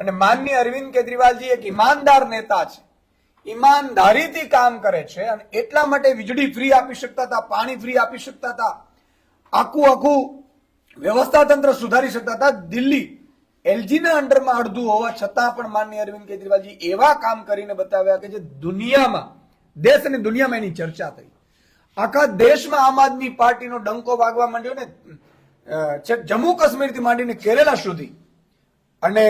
અને માનનીય અરવિંદ કેજરીવાલજી એક ઈમાનદાર નેતા છે, ઈમાનદારીથી કામ કરે છે અને એટલા માટે વીજળી ફ્રી આપી શકતા હતા, પાણી ફ્રી આપી શકતા હતા, આખું વ્યવસ્થા તંત્ર સુધારી શકતા હતા. દિલ્હી એલજીના અંડરમાં અડધું હોવા છતાં પણ માનનીય અરવિંદ કેજરીવાલજી એવા કામ કરીને બતાવ્યા કે જે દુનિયામાં, દેશ અને દુનિયામાં એની ચર્ચા થઈ. આખા દેશમાં આમ આદમી પાર્ટીનો ડંકો વાગવા માંડ્યો ને, જમ્મુ કાશ્મીરથી માંડીને કેરેલા સુધી અને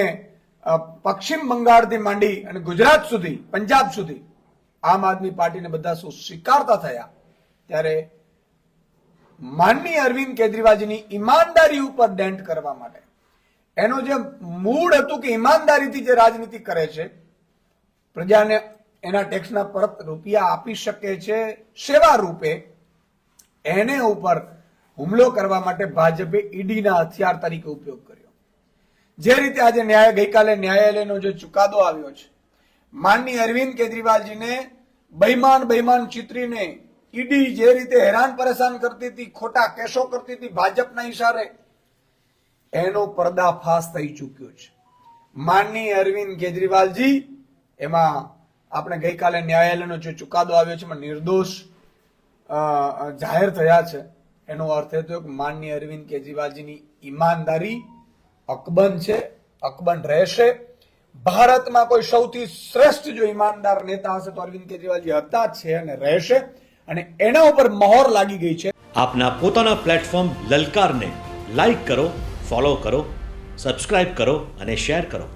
પશ્ચિમ બંગાળથી માંડી અને ગુજરાત સુધી, પંજાબ સુધી આમ આદમી પાર્ટીને બધા શું સ્વીકારતા થયા. ત્યારે માનનીય અરવિંદ કેજરીવાલજીની ઈમાનદારી ઉપર ડેન્ટ કરવા માટે, એનો જે મૂળ હતું કે ઈમાનદારીથી જે રાજનીતિ કરે છે, પ્રજાને એના ટેક્સના પરત રૂપિયા આપી શકે છે સેવા રૂપે, એને ઉપર હુમલો કરવા માટે ભાજપે ઈડીના હથિયાર તરીકે ઉપયોગ કર્યો. જે રીતે આજે ગઈકાલે ન્યાયાલયનો જે ચુકાદો આવ્યો છે, માનનીય અરવિંદ કેજરીવાલજીને બહેમાન ચિતરીને ઈડી જે રીતે હેરાન પરેશાન કરતી હતી, ખોટા કેસો કરતી હતી ભાજપના ઈશારે, એનો પર્દાફાશ થઈ ચૂક્યો છે. માનનીય અરવિંદ કેજરીવાલજી એમાં આપણે ગઈકાલે ન્યાયાલયનો જે ચુકાદો આવ્યો છે એમાં નિર્દોષ જાહેર થયા છે. એનો અર્થ એ થયો કે માનનીય અરવિંદ કેજરીવાલજીની ઈમાનદારી અકબંધ છે, અકબંધ રહેશે. ભારતમાં કોઈ સૌથી શ્રેષ્ઠ જો ઈમાનદાર નેતા હશે તો અરવિંદ કેજરીવાલજી હતા, છે અને રહેશે, અને એના ઉપર મહોર લાગી ગઈ છે. આપના પોતાના પ્લેટફોર્મ લલકારને લાઈક કરો, ફોલો કરો, સબસ્ક્રાઇબ કરો અને શેર કરો.